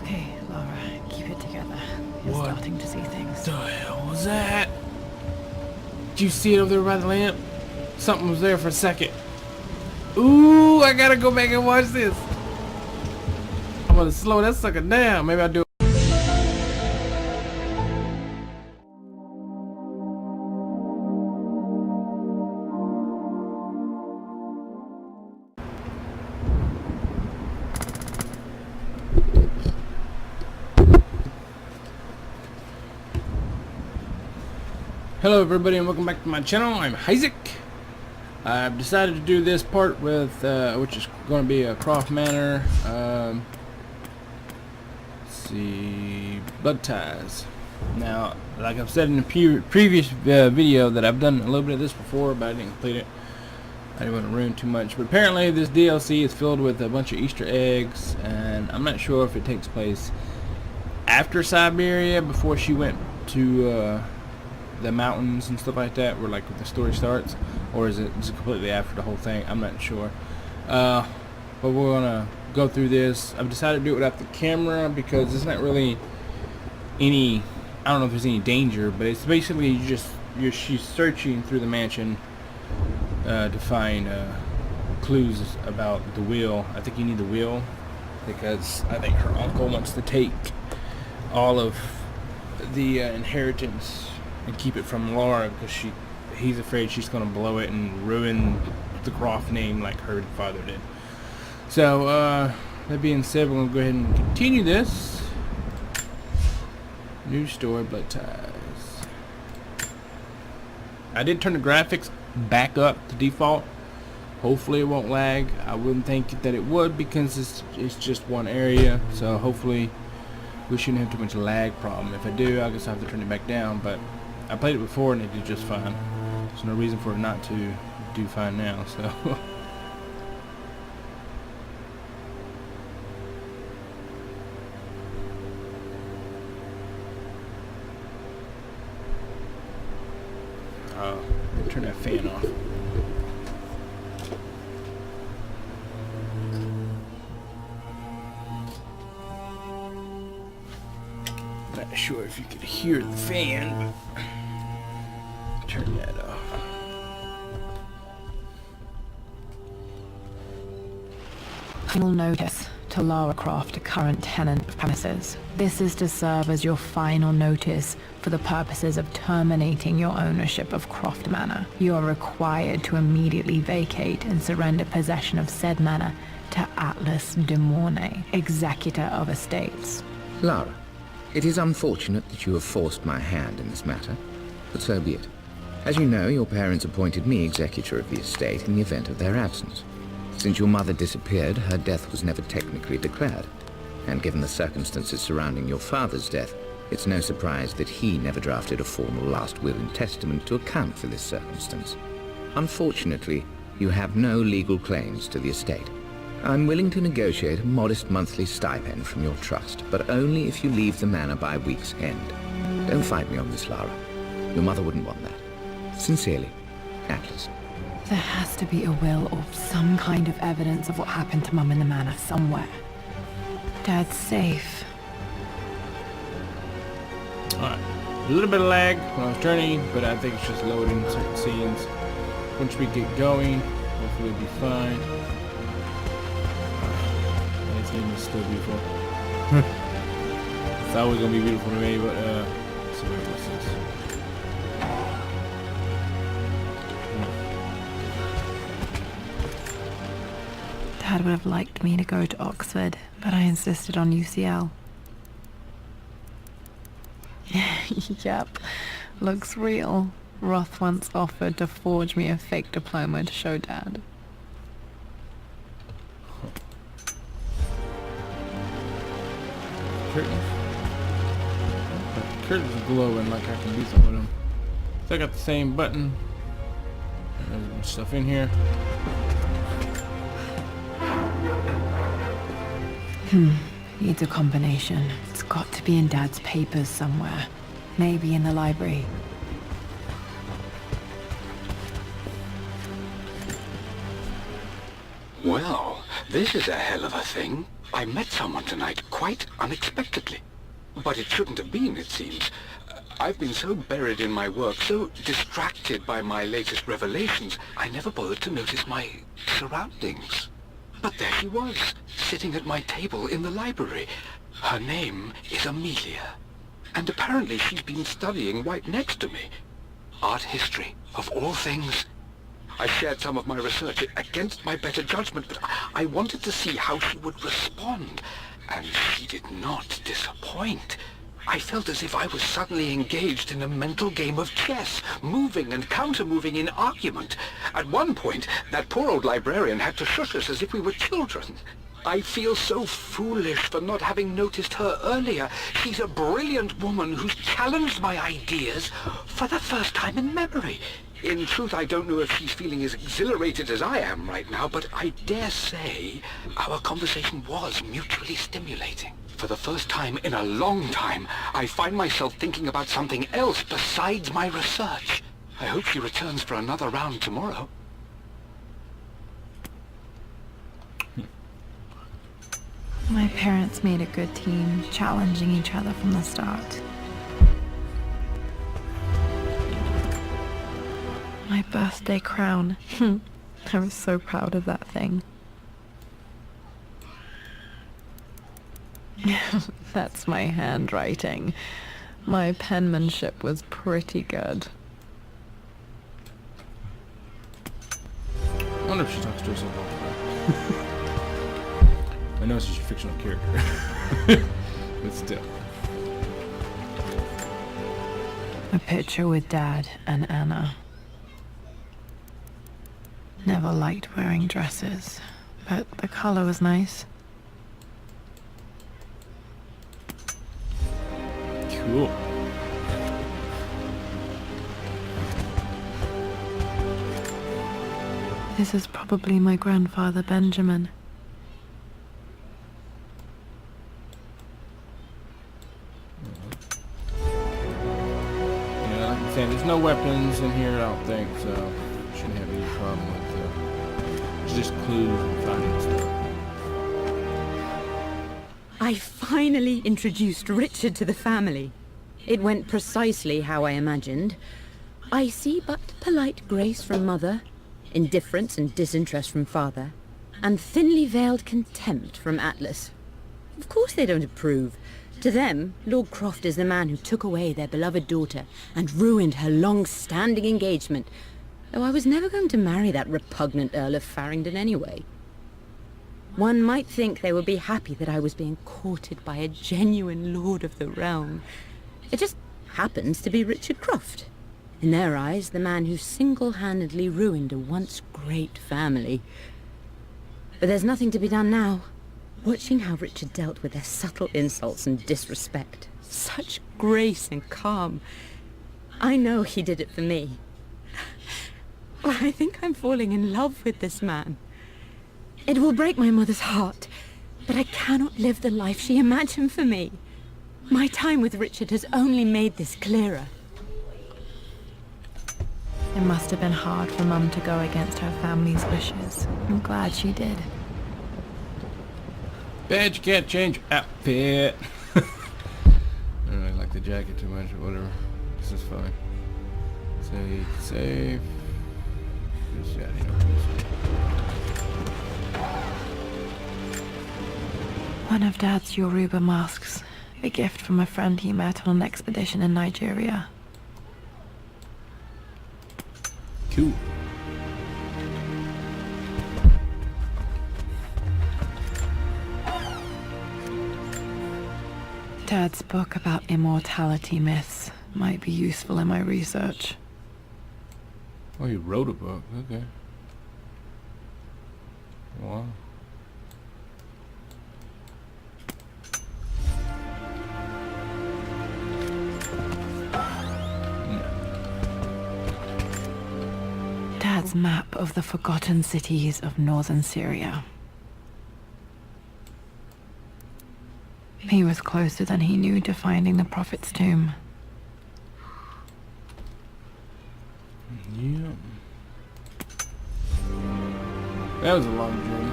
Okay, Lara, keep it together. You're What starting to see things. the hell was that? Did you see it over there by the lamp? Something was there for a second. Ooh, I gotta go back and watch this. I'm gonna slow that sucker down. Maybe I'll do it. Hello everybody and welcome back to my channel. I'm Isaac. I've decided to do this part with which is going to be a Croft Manor. Let's see, blood ties. Now, like I've said in the previous video that I've done a little bit of this before, but I didn't complete it. I didn't want to ruin too much. But apparently this DLC is filled with a bunch of Easter eggs, and I'm not sure if it takes place after Siberia, before she went to the mountains and stuff like that, where like the story starts, or is it just completely after the whole thing? I'm not sure. But we're gonna go through this. I've decided to do it without the camera because there's not really any, I don't know if there's any danger, but it's basically she's searching through the mansion to find clues about the will. I think you need the will because I think her uncle wants to take all of the inheritance and keep it from Laura because he's afraid she's going to blow it and ruin the Croft name like her father did. So that being said, we're going to go ahead and continue this. New story, blood ties. I did turn the graphics back up to default. Hopefully it won't lag. I wouldn't think that it would because it's just one area, so hopefully we shouldn't have too much lag problem. If I do, I guess I have to turn it back down, but I played it before and it did just fine. There's no reason for it not to do fine now, so. Turn that fan off. Not sure if you could hear the fan, but turn that off. Final notice to Lara Croft, a current tenant of premises. This is to serve as your final notice for the purposes of terminating your ownership of Croft Manor. You are required to immediately vacate and surrender possession of said manor to Atlas de Mornay, executor of estates. Lara, it is unfortunate that you have forced my hand in this matter, but so be it. As you know, your parents appointed me executor of the estate in the event of their absence. Since your mother disappeared, her death was never technically declared. And given the circumstances surrounding your father's death, it's no surprise that he never drafted a formal last will and testament to account for this circumstance. Unfortunately, you have no legal claims to the estate. I'm willing to negotiate a modest monthly stipend from your trust, but only if you leave the manor by week's end. Don't fight me on this, Lara. Your mother wouldn't want that. Sincerely, Atlas. There has to be a will or some kind of evidence of what happened to Mum in the manor somewhere. Dad's safe. Alright, a little bit of lag when I was turning, but I think it's just loading certain scenes. Once we get going, hopefully it'll be fine. This game is still beautiful. It's always gonna be beautiful to me, but let's see what's this. Dad would have liked me to go to Oxford, but I insisted on UCL. Yep, looks real. Roth once offered to forge me a fake diploma to show Dad. Curtains. The curtains are glowing like I can do something with them. So I got the same button. There's stuff in here. Needs a combination. It's got to be in Dad's papers somewhere. Maybe in the library. Well, this is a hell of a thing. I met someone tonight, quite unexpectedly. But it shouldn't have been, it seems. I've been so buried in my work, so distracted by my latest revelations, I never bothered to notice my surroundings. But there she was, sitting at my table in the library. Her name is Amelia. And apparently she's been studying right next to me. Art history, of all things. I shared some of my research against my better judgment, but I wanted to see how she would respond. And she did not disappoint. I felt as if I was suddenly engaged in a mental game of chess, moving and counter-moving in argument. At one point, that poor old librarian had to shush us as if we were children. I feel so foolish for not having noticed her earlier. She's a brilliant woman who's challenged my ideas for the first time in memory. In truth, I don't know if she's feeling as exhilarated as I am right now, but I dare say our conversation was mutually stimulating. For the first time in a long time, I find myself thinking about something else besides my research. I hope she returns for another round tomorrow. My parents made a good team, challenging each other from the start. My birthday crown. I was so proud of that thing. That's my handwriting. My penmanship was pretty good. I wonder if she talks to herself all the time. I know she's a fictional character. But still. A picture with Dad and Anna. Never liked wearing dresses, but the color was nice. Cool. This is probably my grandfather Benjamin. Yeah, like I'm saying, there's no weapons in here, I don't think, so shouldn't have any problem with it's just clues and finding stuff. I finally introduced Richard to the family. It went precisely how I imagined. I see but polite grace from mother, indifference and disinterest from father, and thinly veiled contempt from Atlas. Of course they don't approve. To them, Lord Croft is the man who took away their beloved daughter and ruined her long-standing engagement, though I was never going to marry that repugnant Earl of Farringdon anyway. One might think they would be happy that I was being courted by a genuine lord of the realm. It just happens to be Richard Croft. In their eyes, the man who single-handedly ruined a once great family. But there's nothing to be done now. Watching how Richard dealt with their subtle insults and disrespect. Such grace and calm. I know he did it for me. Well, I think I'm falling in love with this man. It will break my mother's heart, but I cannot live the life she imagined for me. My time with Richard has only made this clearer. It must have been hard for Mum to go against her family's wishes. I'm glad she did. Bad, you can't change outfit. I don't really like the jacket too much or whatever. This is fine. Save. Just, yeah, One of Dad's Yoruba masks. A gift from a friend he met on an expedition in Nigeria. Cool. Dad's book about immortality myths might be useful in my research. Oh, you wrote a book. Okay. Wow. Dad's map of the forgotten cities of northern Syria. He was closer than he knew to finding the Prophet's tomb. Yeah. That was a long journey.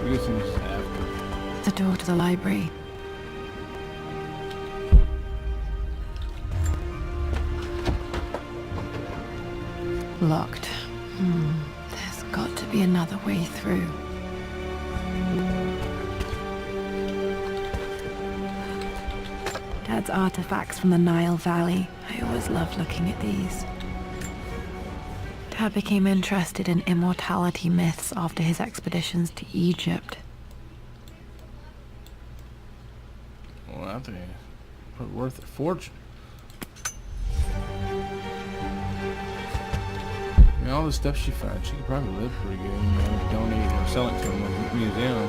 I guess I'm just after. The door to the library. Locked. There's got to be another way through. Dad's artifacts from the Nile Valley. I always loved looking at these. Dad became interested in immortality myths after his expeditions to Egypt. Well, I think it's worth a fortune. I mean, all the stuff she found, she could probably live pretty good. You know, donate or sell it to a museum.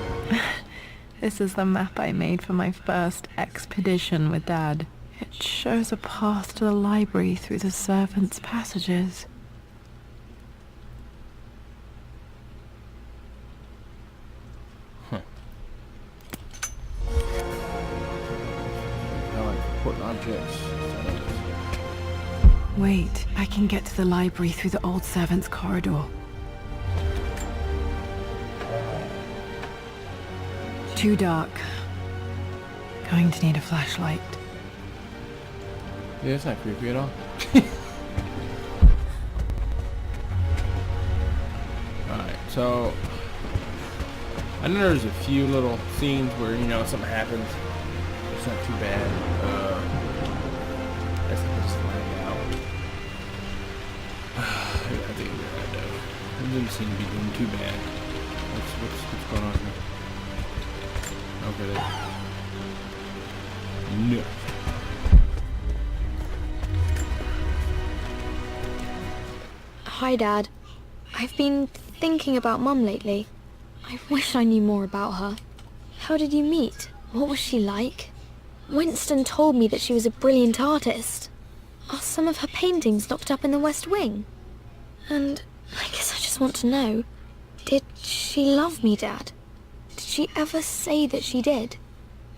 This is the map I made for my first expedition with Dad. It shows a path to the library through the servants' passages. Huh. I like important objects. Wait, I can get to the library through the old servants' corridor. Too dark. Going to need a flashlight. Yeah, it's not creepy at all. Alright, so I know there's a few little scenes where, you know, something happens. It's not too bad. That's just lying out. I think we're right though. It doesn't seem to be doing too bad. What's going on here? Okay, there. No. Hi, Dad. I've been thinking about Mum lately. I wish I knew more about her. How did you meet? What was she like? Winston told me that she was a brilliant artist. Are some of her paintings locked up in the West Wing? And I guess I just want to know, did she love me, Dad? Did she ever say that she did?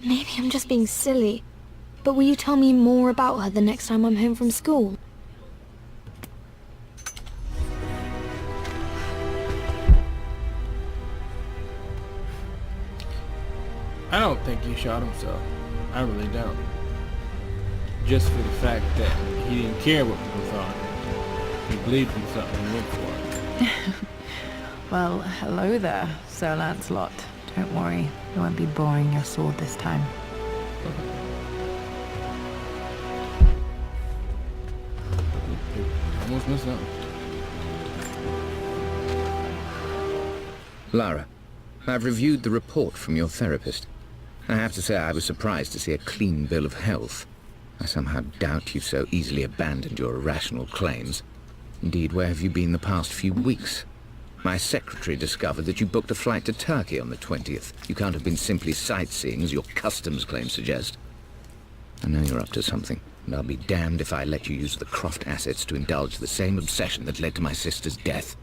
Maybe I'm just being silly, but will you tell me more about her the next time I'm home from school? I don't think he shot himself. I really don't. Just for the fact that he didn't care what people thought. He believed in something and went for it. Well, hello there, Sir Lancelot. Don't worry, I won't be boring your sword this time. Almost missed something. Lara, I've reviewed the report from your therapist. I have to say I was surprised to see a clean bill of health. I somehow doubt you've so easily abandoned your irrational claims. Indeed, where have you been the past few weeks? My secretary discovered that you booked a flight to Turkey on the 20th. You can't have been simply sightseeing, as your customs claims suggest. I know you're up to something, and I'll be damned if I let you use the Croft assets to indulge the same obsession that led to my sister's death.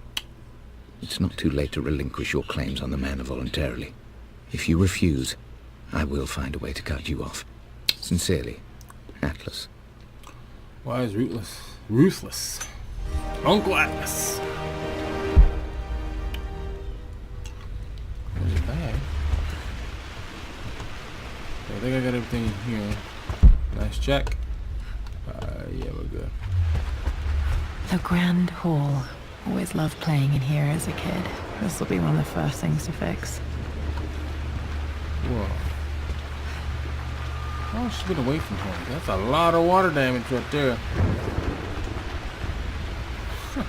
It's not too late to relinquish your claims on the Manor voluntarily. If you refuse, I will find a way to cut you off. Sincerely, Atlas. Why is ruthless? Uncle Atlas. There's a bag. I think I got everything in here. Nice check. Yeah, we're good. The Grand Hall. Always loved playing in here as a kid. This will be one of the first things to fix. Whoa. Oh, she's been away from home. That's a lot of water damage right there. Huh.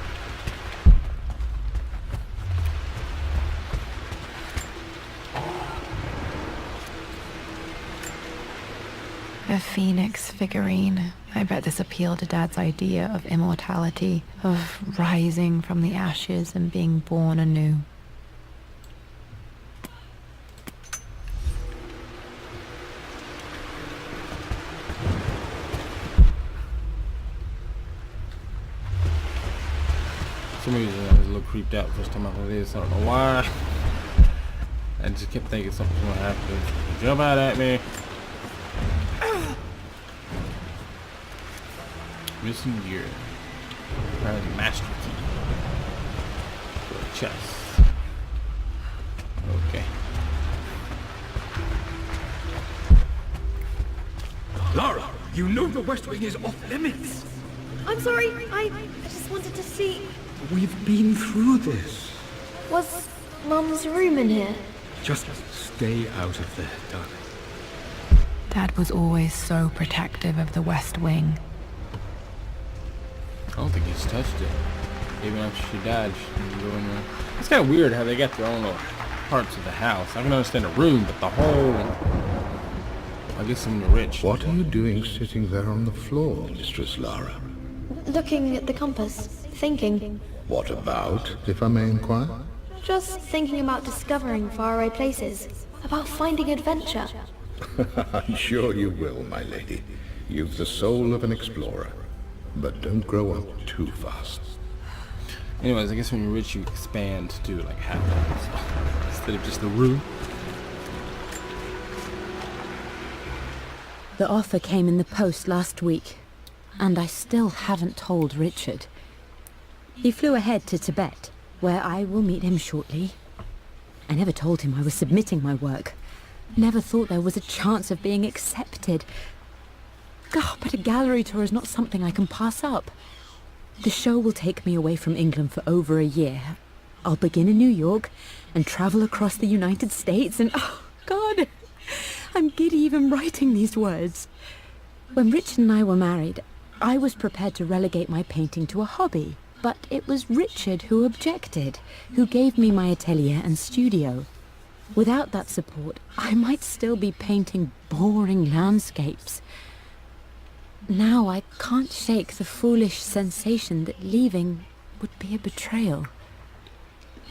A phoenix figurine. I bet this appealed to Dad's idea of immortality, of rising from the ashes and being born anew. For some reason I was a little creeped out first time I heard this. I don't know why. I just kept thinking something's gonna have to jump out at me. Missing gear. Requires a master key. For a chest. Okay. Lara, you know the West Wing is off limits. I'm sorry, I just wanted to see... We've been through this. Was Mum's room in here? Just stay out of there, darling. Dad was always so protective of the West Wing. I don't think he's touched it. Even after she died, she didn't go in there. It's kind of weird how they got their own little parts of the house. I can understand a room, but the whole... I guess when you're rich. What are you doing sitting there on the floor, Mistress Lara? Looking at the compass, thinking. What about, if I may inquire? Just thinking about discovering faraway places, about finding adventure. I'm sure you will, my lady. You've the soul of an explorer. But don't grow up too fast. Anyways, I guess when you're rich, you expand to like half that, so, instead of just the room. The offer came in the post last week, and I still haven't told Richard. He flew ahead to Tibet, where I will meet him shortly. I never told him I was submitting my work. Never thought there was a chance of being accepted. God, but a gallery tour is not something I can pass up. The show will take me away from England for over a year. I'll begin in New York and travel across the United States and... Oh, God! I'm giddy even writing these words. When Richard and I were married, I was prepared to relegate my painting to a hobby. But it was Richard who objected, who gave me my atelier and studio. Without that support, I might still be painting boring landscapes. Now I can't shake the foolish sensation that leaving would be a betrayal.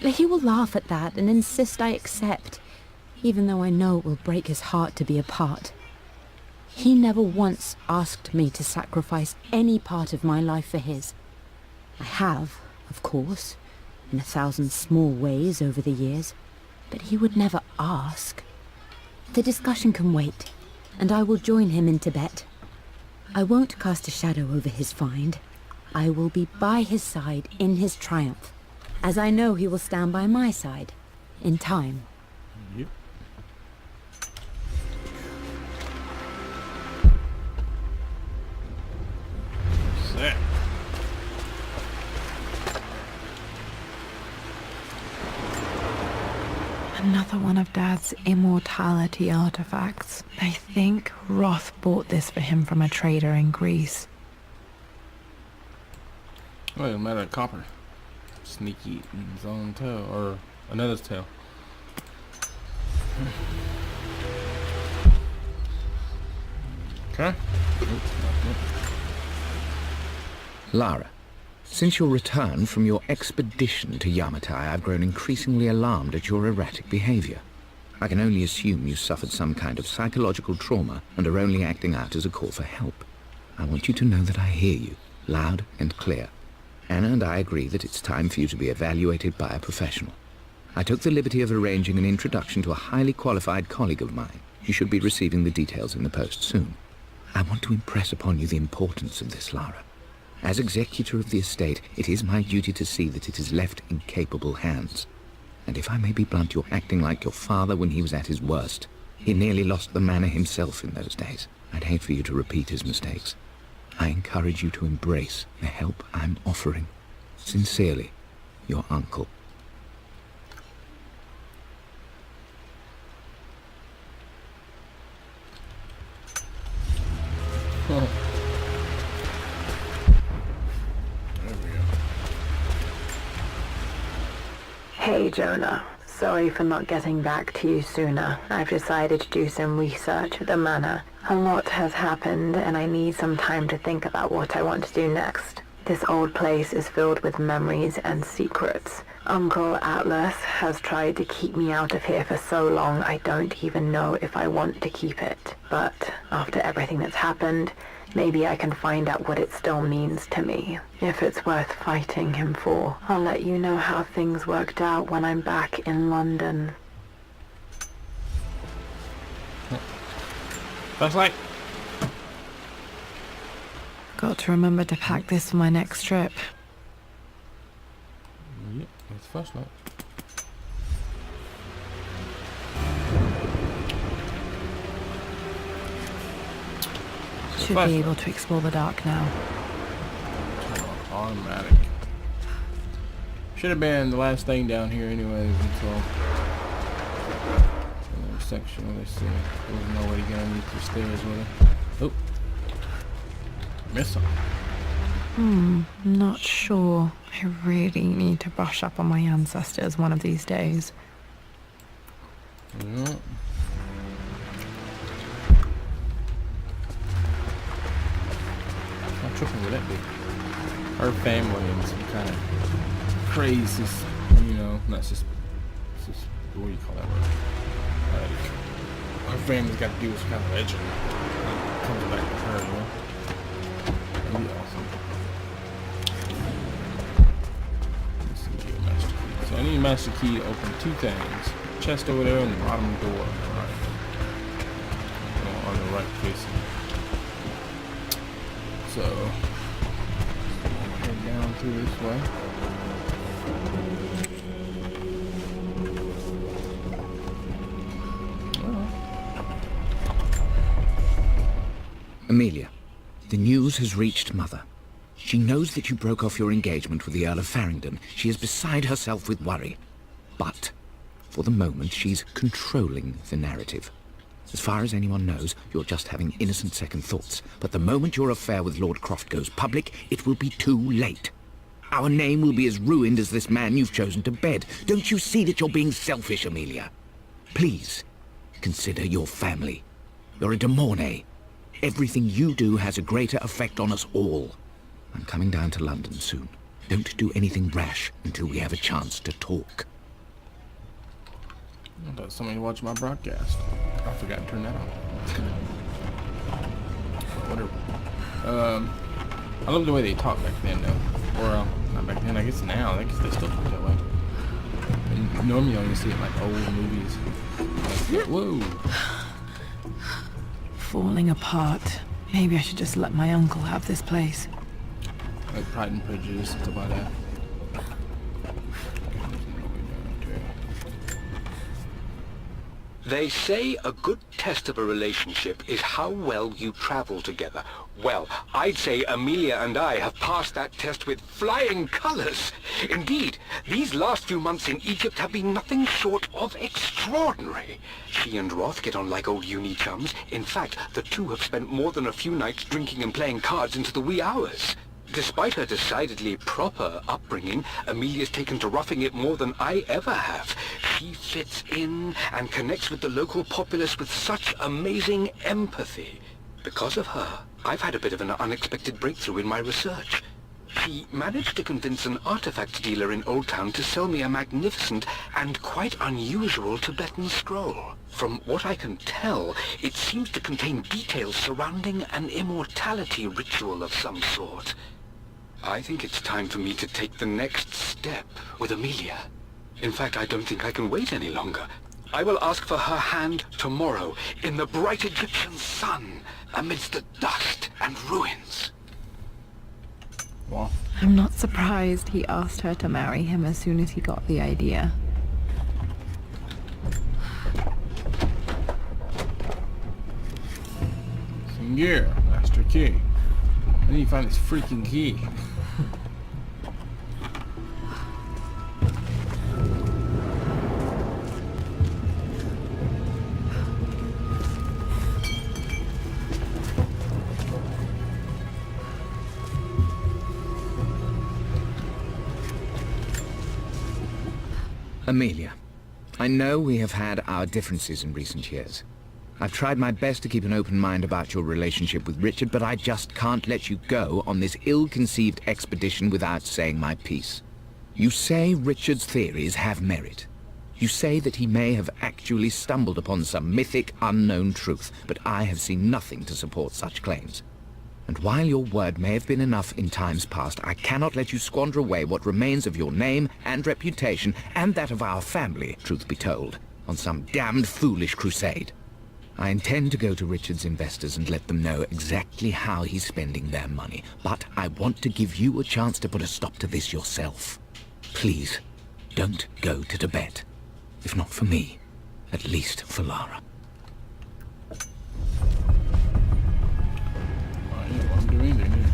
He will laugh at that and insist I accept, even though I know it will break his heart to be apart. He never once asked me to sacrifice any part of my life for his. I have, of course, in 1,000 small ways over the years, but he would never ask. The discussion can wait, and I will join him in Tibet. I won't cast a shadow over his find. I will be by his side in his triumph, as I know he will stand by my side, in time. Yep. Set. Another one of Dad's immortality artifacts. I think Roth bought this for him from a trader in Greece. Well, it matter of copper. Sneaky in his own tail, or another's tail. Okay. Lara, since your return from your expedition to Yamatai, I've grown increasingly alarmed at your erratic behavior. I can only assume you suffered some kind of psychological trauma and are only acting out as a call for help. I want you to know that I hear you, loud and clear. Anna and I agree that it's time for you to be evaluated by a professional. I took the liberty of arranging an introduction to a highly qualified colleague of mine. You should be receiving the details in the post soon. I want to impress upon you the importance of this, Lara. As executor of the estate, it is my duty to see that it is left in capable hands. And if I may be blunt, you're acting like your father when he was at his worst. He nearly lost the manor himself in those days. I'd hate for you to repeat his mistakes. I encourage you to embrace the help I'm offering. Sincerely, your uncle. Oh. Hey Jonah, sorry for not getting back to you sooner. I've decided to do some research at the manor. A lot has happened and I need some time to think about what I want to do next. This old place is filled with memories and secrets. Uncle Atlas has tried to keep me out of here for so long I don't even know if I want to keep it. But after everything that's happened, maybe I can find out what it still means to me. If it's worth fighting him for, I'll let you know how things worked out when I'm back in London. Flashlight. Got to remember to pack this for my next trip. Yep, it's flashlight. should be able to explore the dark now. Automatic. Should have been the last thing down here anyways until another section where they say there was no way to get underneath the stairs with it. Oh. Miss him. Not sure. I really need to brush up on my ancestors one of these days. Yeah. How tripping would that be? Her family and some kind of crazy, you know, not just, what do you call that word? Like, her family's got to do with some kind of legend. It comes back to her, you know? That'd be awesome. Let's see, get a master key. So I need a master key to open two things. Chest over there and the bottom door. Alright. On the right facing. So, head down through this way. Amelia, the news has reached Mother. She knows that you broke off your engagement with the Earl of Farringdon. She is beside herself with worry. But, for the moment, she's controlling the narrative. As far as anyone knows, you're just having innocent second thoughts. But the moment your affair with Lord Croft goes public, it will be too late. Our name will be as ruined as this man you've chosen to bed. Don't you see that you're being selfish, Amelia? Please, consider your family. You're a de Mornay. Everything you do has a greater effect on us all. I'm coming down to London soon. Don't do anything rash until we have a chance to talk. I thought somebody watched my broadcast. I forgot to turn that on. Whatever. I love the way they talk back then, though. Or, not back then, I guess now. I guess they still talk that way. And normally you only see it in, like, old movies. Like, whoa. Falling apart. Maybe I should just let my uncle have this place. Like Pride and Prejudice and stuff like that. They say a good test of a relationship is how well you travel together. Well, I'd say Amelia and I have passed that test with flying colors. Indeed, these last few months in Egypt have been nothing short of extraordinary. She and Roth get on like old uni chums. In fact, the two have spent more than a few nights drinking and playing cards into the wee hours. Despite her decidedly proper upbringing, Amelia's taken to roughing it more than I ever have. She fits in and connects with the local populace with such amazing empathy. Because of her, I've had a bit of an unexpected breakthrough in my research. She managed to convince an artifact dealer in Old Town to sell me a magnificent and quite unusual Tibetan scroll. From what I can tell, it seems to contain details surrounding an immortality ritual of some sort. I think it's time for me to take the next step with Amelia. In fact, I don't think I can wait any longer. I will ask for her hand tomorrow in the bright Egyptian sun amidst the dust and ruins. Well, I'm not surprised he asked her to marry him as soon as he got the idea. some gear. Master key. I need to find this freaking key. Amelia, I know we have had our differences in recent years. I've tried my best to keep an open mind about your relationship with Richard, but I just can't let you go on this ill-conceived expedition without saying my piece. You say Richard's theories have merit. You say that he may have actually stumbled upon some mythic, unknown truth, but I have seen nothing to support such claims. And while your word may have been enough in times past, I cannot let you squander away what remains of your name and reputation, and that of our family, truth be told, on some damned foolish crusade. I intend to go to Richard's investors and let them know exactly how he's spending their money, but I want to give you a chance to put a stop to this yourself. Please, don't go to Tibet. If not for me, at least for Lara. Didn't do anything, did it?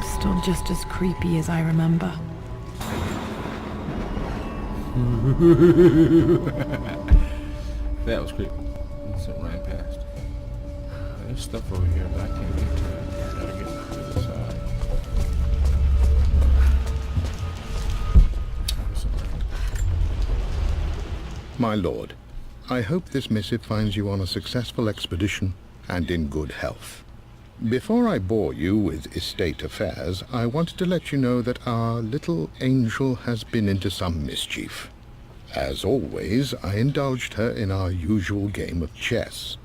Still just as creepy as I remember. That was creepy. That's it ran past. There's stuff over here, but I can't get to it. Gotta get to the side. My lord, I hope this missive finds you on a successful expedition and in good health. Before I bore you with estate affairs, I wanted to let you know that our little angel has been into some mischief. As always, I indulged her in our usual game of chess.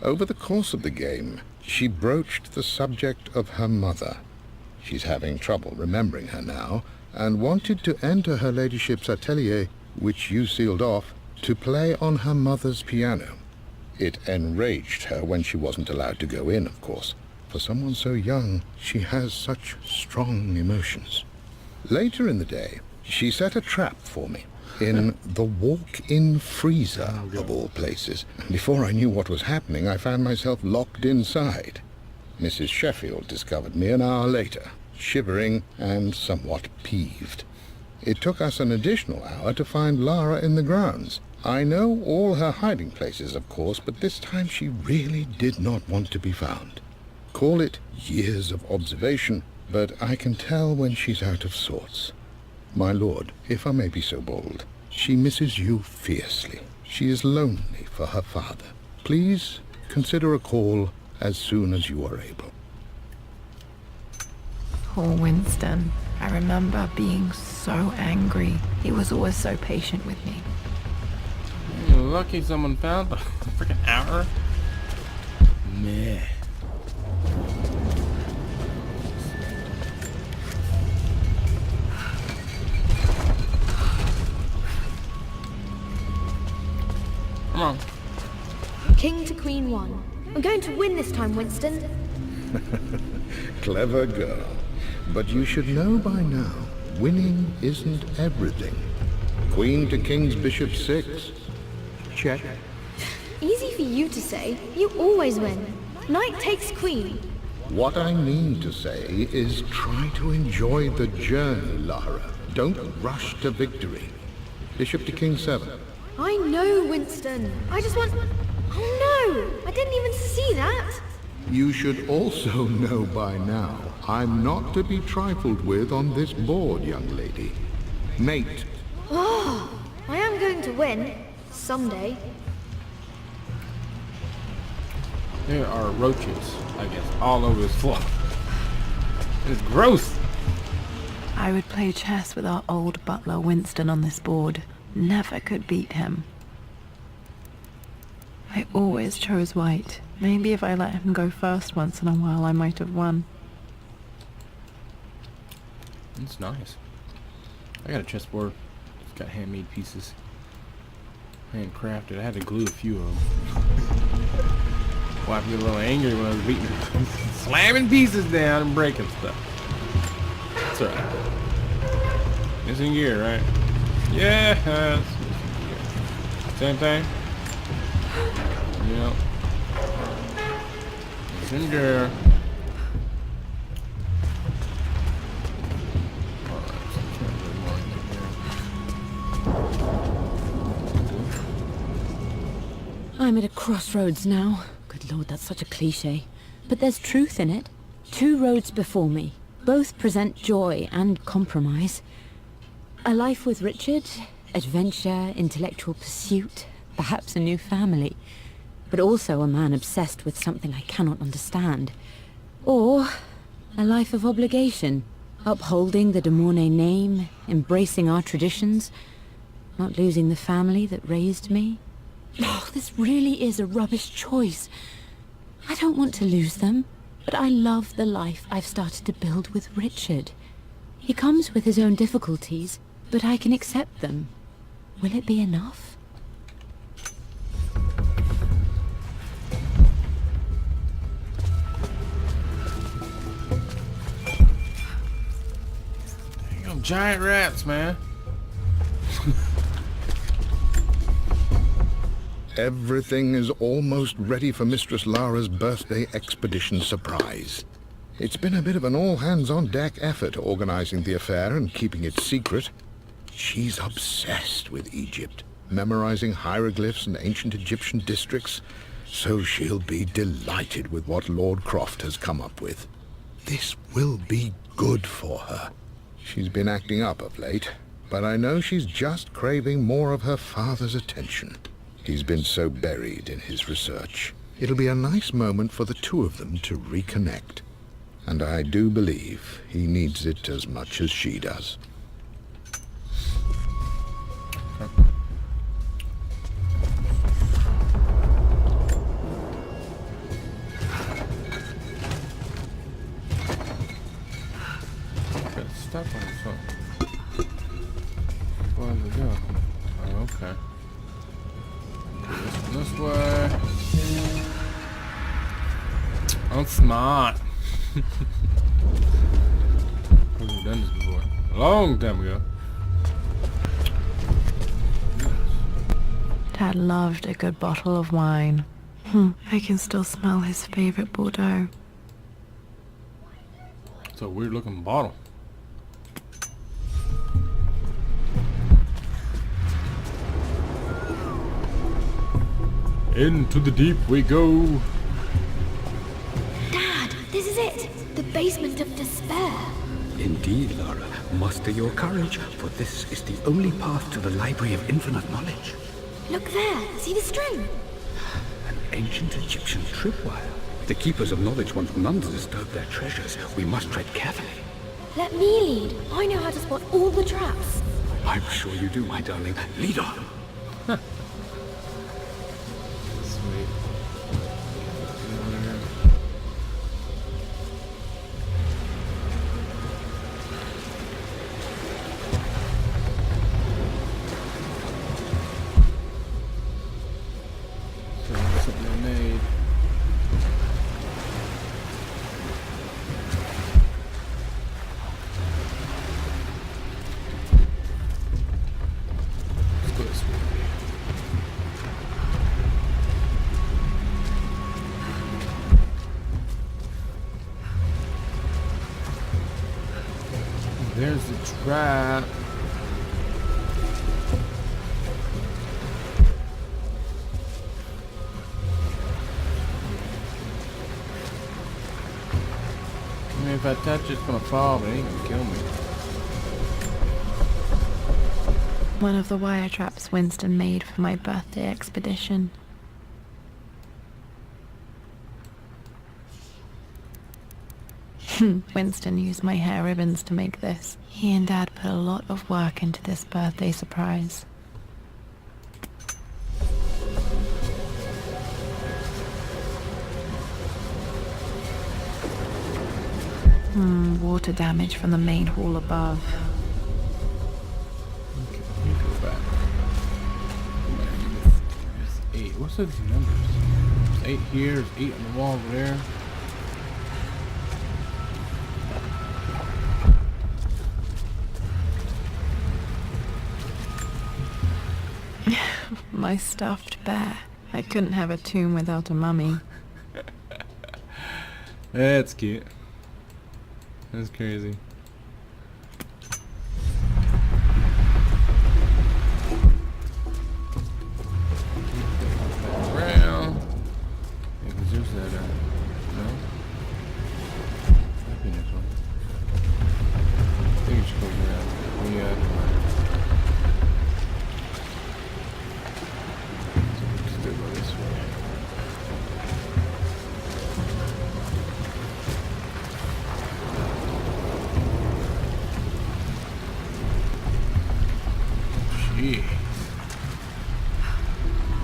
Over the course of the game, she broached the subject of her mother. She's having trouble remembering her now, and wanted to enter her ladyship's atelier, which you sealed off, to play on her mother's piano. It enraged her when she wasn't allowed to go in, of course. For someone so young, she has such strong emotions. Later in the day, she set a trap for me in the walk-in freezer, of all places. Before I knew what was happening, I found myself locked inside. Mrs. Sheffield discovered me an hour later, shivering and somewhat peeved. It took us an additional hour to find Lara in the grounds. I know all her hiding places, of course, but this time she really did not want to be found. Call it years of observation, but I can tell when she's out of sorts. My lord, if I may be so bold, she misses you fiercely. She is lonely for her father. Please consider a call as soon as you are able. Poor Winston. I remember being so angry. He was always so patient with me. You're lucky someone found the freaking hour. Meh. Come on. King to Queen 1. I'm going to win this time, Winston. Clever girl. But you should know by now, winning isn't everything. Queen to King's Bishop 6. Check. Easy for you to say. You always win. Knight takes queen. What I mean to say is try to enjoy the journey, Lara. Don't rush to victory. Bishop to King 7. I know, Winston. I just want... Oh no! I didn't even see that! You should also know by now, I'm not to be trifled with on this board, young lady. Mate. Oh, I am going to win. Someday. There are roaches, I guess, all over this floor. It's gross. I would play chess with our old butler Winston on this board. Never could beat him. I always chose white. Maybe if I let him go first once in a while, I might have won. It's nice. I got a chessboard. It's got handmade pieces. Handcrafted. I had to glue a few of them. Wife get a little angry when I was beating her. Slamming pieces down and breaking stuff. That's alright. Missing gear, right? Yeah. Same thing? Yep. Missing gear. I'm at a crossroads now. Good Lord, that's such a cliche. But there's truth in it. Two roads before me. Both present joy and compromise. A life with Richard, adventure, intellectual pursuit, perhaps a new family. But also a man obsessed with something I cannot understand. Or a life of obligation, upholding the de Mornay name, embracing our traditions, not losing the family that raised me. Oh, this really is a rubbish choice. I don't want to lose them, but I love the life I've started to build with Richard. He comes with his own difficulties, but I can accept them. Will it be enough? Damn giant rats, man. Everything is almost ready for Mistress Lara's birthday expedition surprise. It's been a bit of an all-hands-on-deck effort organizing the affair and keeping it secret. She's obsessed with Egypt, memorizing hieroglyphs and ancient Egyptian districts, so she'll be delighted with what Lord Croft has come up with. This will be good for her. She's been acting up of late, but I know she's just craving more of her father's attention. He's been so buried in his research. It'll be a nice moment for the two of them to reconnect. And I do believe he needs it as much as she does. Stuck on something. Where does it go? Oh, okay. This way. I'm smart. I've done this before. A long time ago. Dad loved a good bottle of wine. I can still smell his favorite Bordeaux. It's a weird looking bottle. Into the deep we go. Dad, this is it! The basement of despair. Indeed, Lara. Muster your courage, for this is the only path to the Library of Infinite Knowledge. Look there, see the string? An ancient Egyptian tripwire. The keepers of knowledge want none to disturb their treasures. We must tread carefully. Let me lead. I know how to spot all the traps. I'm sure you do, my darling. Lead on. Sweet. So that's something I made. Let's go this way. There's the trap. I mean, if I touch it, it's gonna fall, but it ain't gonna kill me. One of the wire traps Winston made for my birthday expedition. Winston used my hair ribbons to make this. He and Dad put a lot of work into this birthday surprise. Water damage from the main hall above. Okay, let me go back. There's 8. What's those numbers? There's 8 here, there's 8 on the wall over there. My stuffed bear. I couldn't have a tomb without a mummy. That's cute. That's crazy. Around. Yeah, 'cause there's that, no? Might be next one. I think it should go around. Yeah, never mind. Let's go this way. Jeez.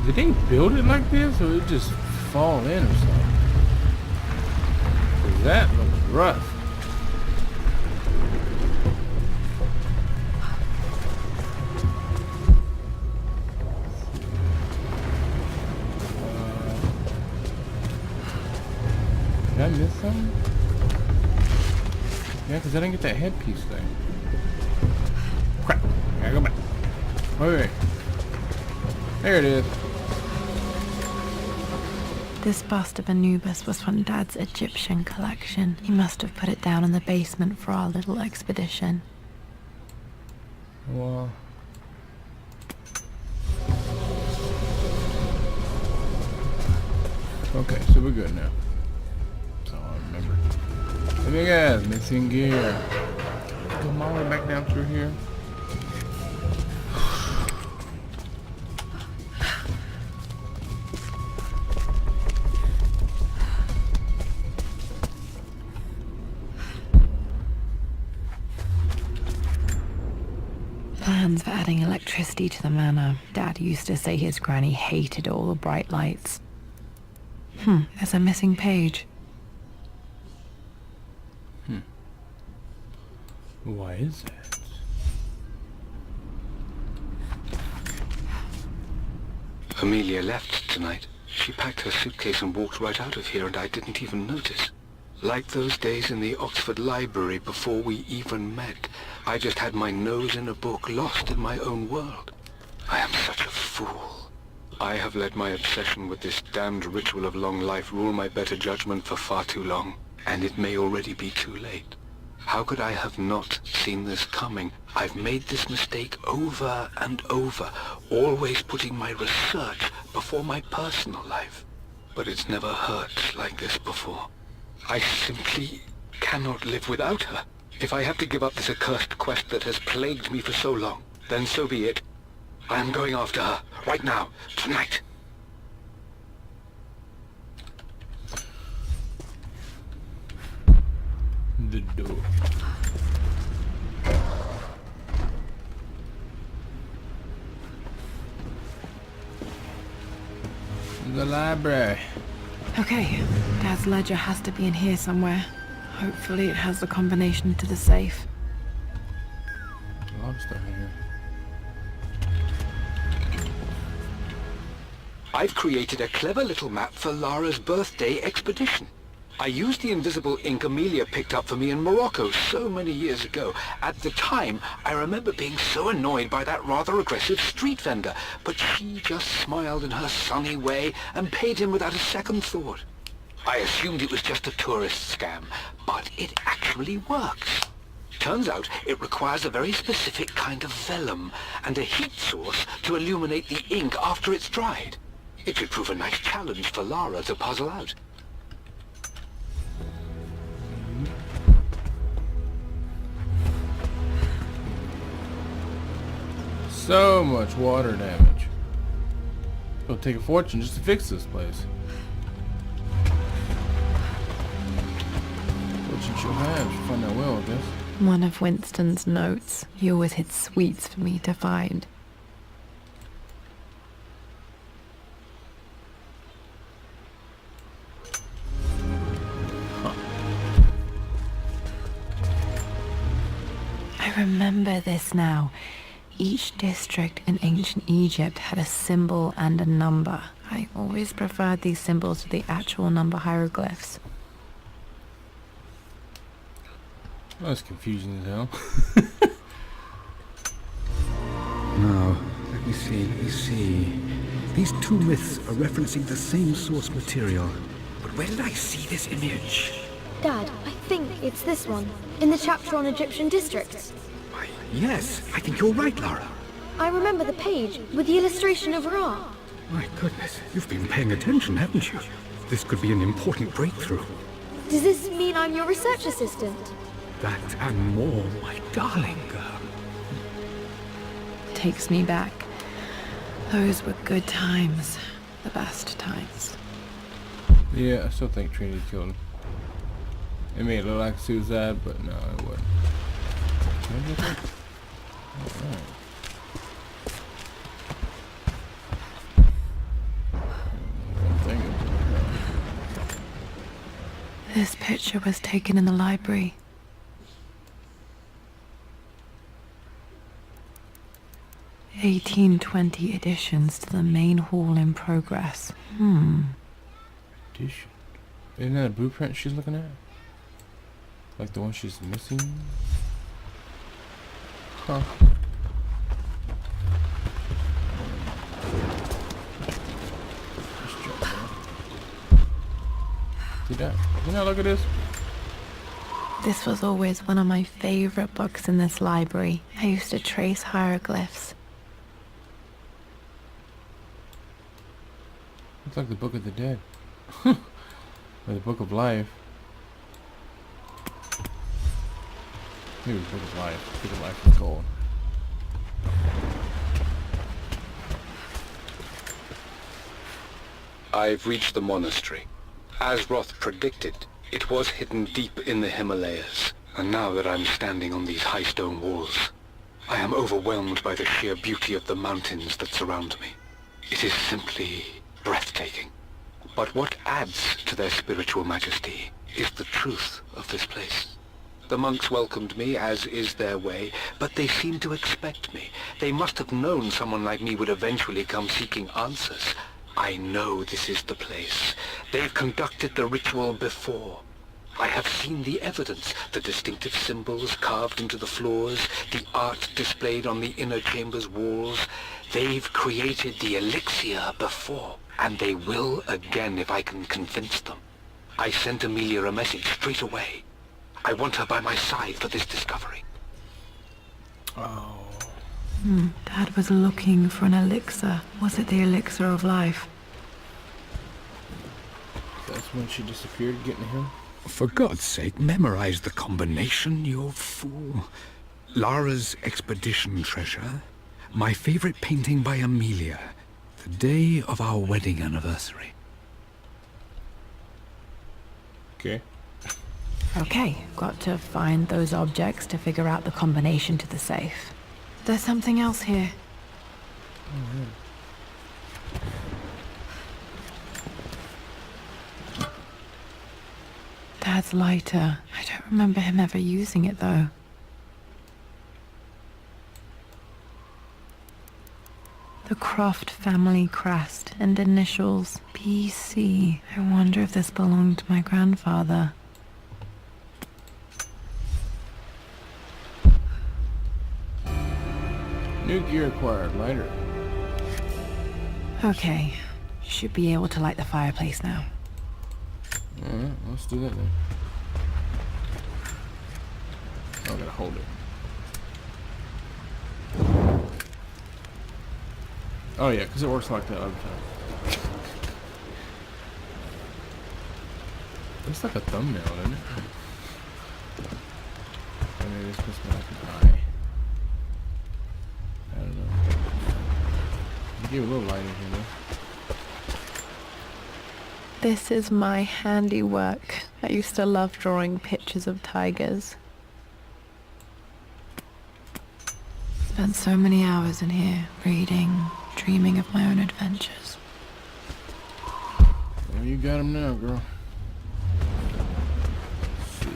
Did they build it like this, or it just fall in or something? 'Cause that looks rough. Did I miss something? Yeah, because I didn't get that headpiece thing. Crap. I gotta go back. Wait. There it is. This bust of Anubis was from Dad's Egyptian collection. He must have put it down in the basement for our little expedition. Well. Okay, so we're good now. That's all I remember. Let me guys, missing gear. Come all the way back down through here. Plans for adding electricity to the manor. Dad used to say his granny hated all the bright lights. There's a missing page. Why is that? Amelia left tonight. She packed her suitcase and walked right out of here, and I didn't even notice. Like those days in the Oxford Library before we even met. I just had my nose in a book, lost in my own world. I am such a fool. I have let my obsession with this damned ritual of long life rule my better judgment for far too long, and it may already be too late. How could I have not seen this coming? I've made this mistake over and over, always putting my research before my personal life. But it's never hurt like this before. I simply cannot live without her. If I have to give up this accursed quest that has plagued me for so long, then so be it. I am going after her, right now, tonight. The door. The library. Okay, Dad's ledger has to be in here somewhere. Hopefully it has the combination to the safe. A lot of stuff in here. I've created a clever little map for Lara's birthday expedition. I used the invisible ink Amelia picked up for me in Morocco so many years ago. At the time, I remember being so annoyed by that rather aggressive street vendor, but she just smiled in her sunny way and paid him without a second thought. I assumed it was just a tourist scam, but it actually works. Turns out it requires a very specific kind of vellum and a heat source to illuminate the ink after it's dried. It should prove a nice challenge for Lara to puzzle out. So much water damage. It'll take a fortune just to fix this place. Fortune she'll have. She'll find that well, I guess. One of Winston's notes. He always hid sweets for me to find. I remember this now. Each district in ancient Egypt had a symbol and a number. I always preferred these symbols to the actual number hieroglyphs. Well, that's confusing as hell. Now, let me see. These two myths are referencing the same source material. But where did I see this image? Dad, I think it's this one, in the chapter on Egyptian districts. Why, yes, I think you're right, Lara. I remember the page with the illustration of Ra. My goodness, you've been paying attention, haven't you? This could be an important breakthrough. Does this mean I'm your research assistant? That and more, my darling girl. Takes me back. Those were good times. The best times. Yeah, I still think Trinity killed him. It made it look like suicide, but no, it wasn't. Alright. This picture was taken in the library. (1820) additions to the main hall in progress. Addition. Isn't that a blueprint she's looking at? Like the one she's missing? Huh. Let's jump down. Now look at this. This was always one of my favorite books in this library. I used to trace hieroglyphs. Looks like the Book of the Dead. Or the Book of Life. Maybe the Book of Life. Book of Life is gold. I've reached the monastery. As Roth predicted, it was hidden deep in the Himalayas. And now that I'm standing on these high stone walls, I am overwhelmed by the sheer beauty of the mountains that surround me. It is simply breathtaking. But what adds to their spiritual majesty is the truth of this place. The monks welcomed me, as is their way, but they seemed to expect me. They must have known someone like me would eventually come seeking answers. I know this is the place. They've conducted the ritual before. I have seen the evidence, the distinctive symbols carved into the floors, the art displayed on the inner chamber's walls. They've created the elixir before, and they will again if I can convince them. I sent Amelia a message straight away. I want her by my side for this discovery. Oh. Dad was looking for an elixir. Was it the elixir of life? That's when she disappeared getting him. For God's sake, memorize the combination, you fool. Lara's expedition treasure, my favorite painting by Amelia, the day of our wedding anniversary. Okay. Okay, got to find those objects to figure out the combination to the safe. There's something else here. Dad's lighter. I don't remember him ever using it, though. The Croft family crest and initials BC. I wonder if this belonged to my grandfather. New gear acquired. Lighter. Okay, should be able to light the fireplace now. Alright, let's do that then. Oh, I gotta hold it. Oh yeah, because it works like that every time. Looks like a thumbnail, doesn't it? Or maybe it's supposed to be like an eye. I don't know. Give a little light in here though. This is my handiwork. I used to love drawing pictures of tigers. Spent so many hours in here, reading, dreaming of my own adventures. Well, you got him now, girl. Let's see.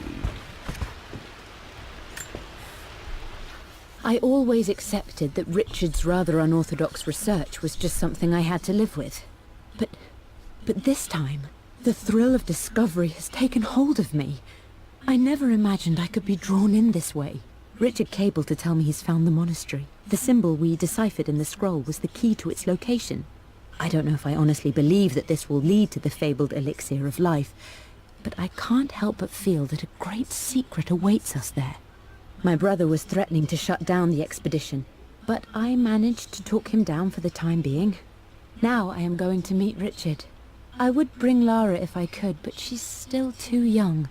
I always accepted that Richard's rather unorthodox research was just something I had to live with. But this time, the thrill of discovery has taken hold of me. I never imagined I could be drawn in this way. Richard cabled to tell me he's found the monastery. The symbol we deciphered in the scroll was the key to its location. I don't know if I honestly believe that this will lead to the fabled elixir of life, but I can't help but feel that a great secret awaits us there. My brother was threatening to shut down the expedition, but I managed to talk him down for the time being. Now I am going to meet Richard. I would bring Lara if I could, but she's still too young.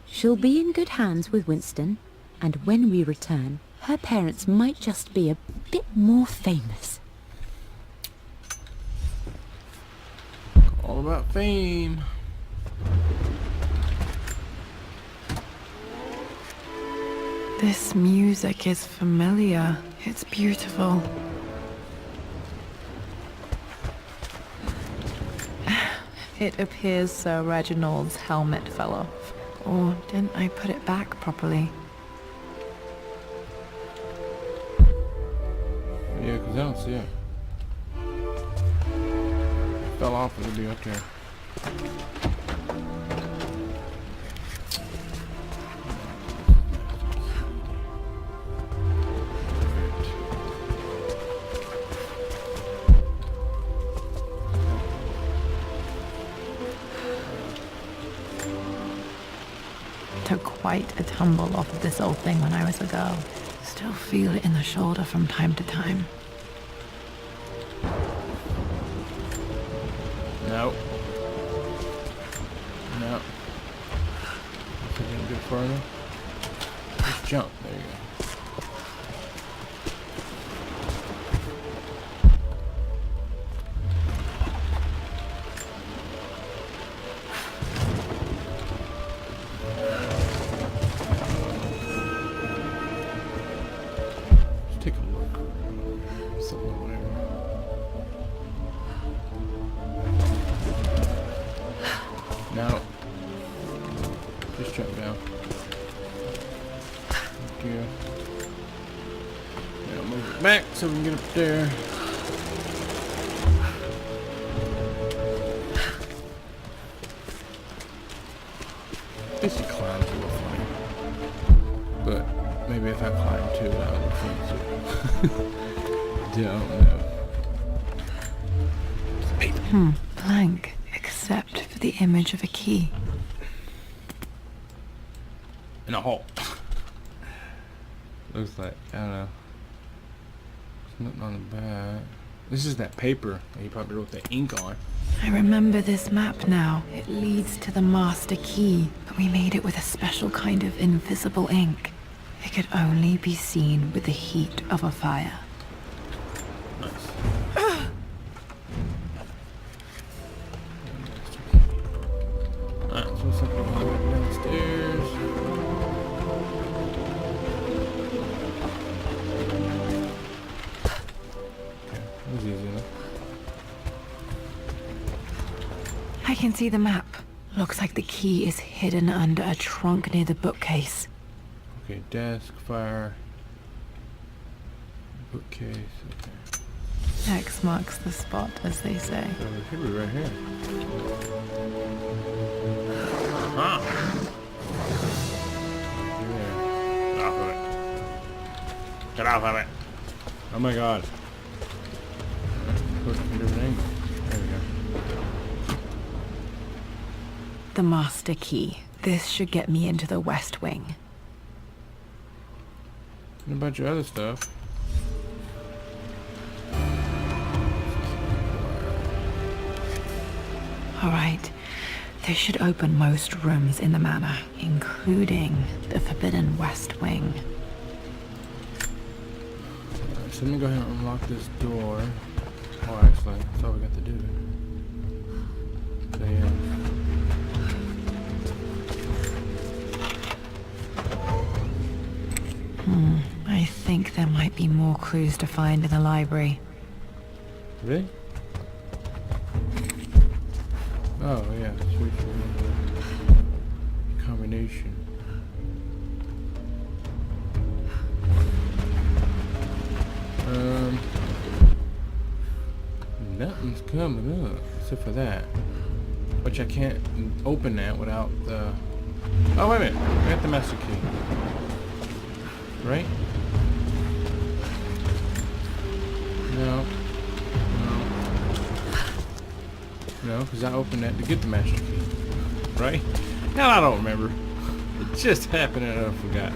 She'll be in good hands with Winston, and when we return, her parents might just be a bit more famous. All about fame. This music is familiar. It's beautiful. It appears Sir Reginald's helmet fell off. Or didn't I put it back properly? Yeah, because I don't see it. Fell off, it'll be up there. quite a tumble off of this old thing when I was a girl. Still feel it in the shoulder from time to time. No. No. Is it gonna go far enough? Just jump. There you go. Just take a look. Something or whatever. No. Just jump down. Thank you. Now move it back so we can get up there. This climbs a little funny. But maybe if I climb too, that would be fancy. Don't know. Blank, except for the image of a key. In a hole. Looks like, I don't know. There's nothing on the back. This is that paper that he probably wrote the ink on. I remember this map now. It leads to the master key, but we made it with a special kind of invisible ink. It could only be seen with the heat of a fire. Nice. Alright, so something downstairs. Okay, that was easy enough. I can see the map. Looks like the key is hidden under a trunk near the bookcase. Okay, desk, fire, bookcase, okay. X marks the spot, as they say. So it should be right here. Ah! Yeah. Get off of it. Get off of it! Oh my god. Put it from different angles. There we go. The master key. This should get me into the West Wing. And a bunch of other stuff. Alright, this should open most rooms in the manor, including the forbidden West Wing. Alright, so let me go ahead and unlock this door. Oh, actually, that's all we got to do. So yeah. I think there might be more clues to find in the library. Really? Oh yeah, switch combination. Nothing's coming up except for that, which I can't open that without the. Oh wait a minute, I got the master key, right? No. No, because I opened that to get the master key. Right? Now I don't remember. It just happened and I forgot.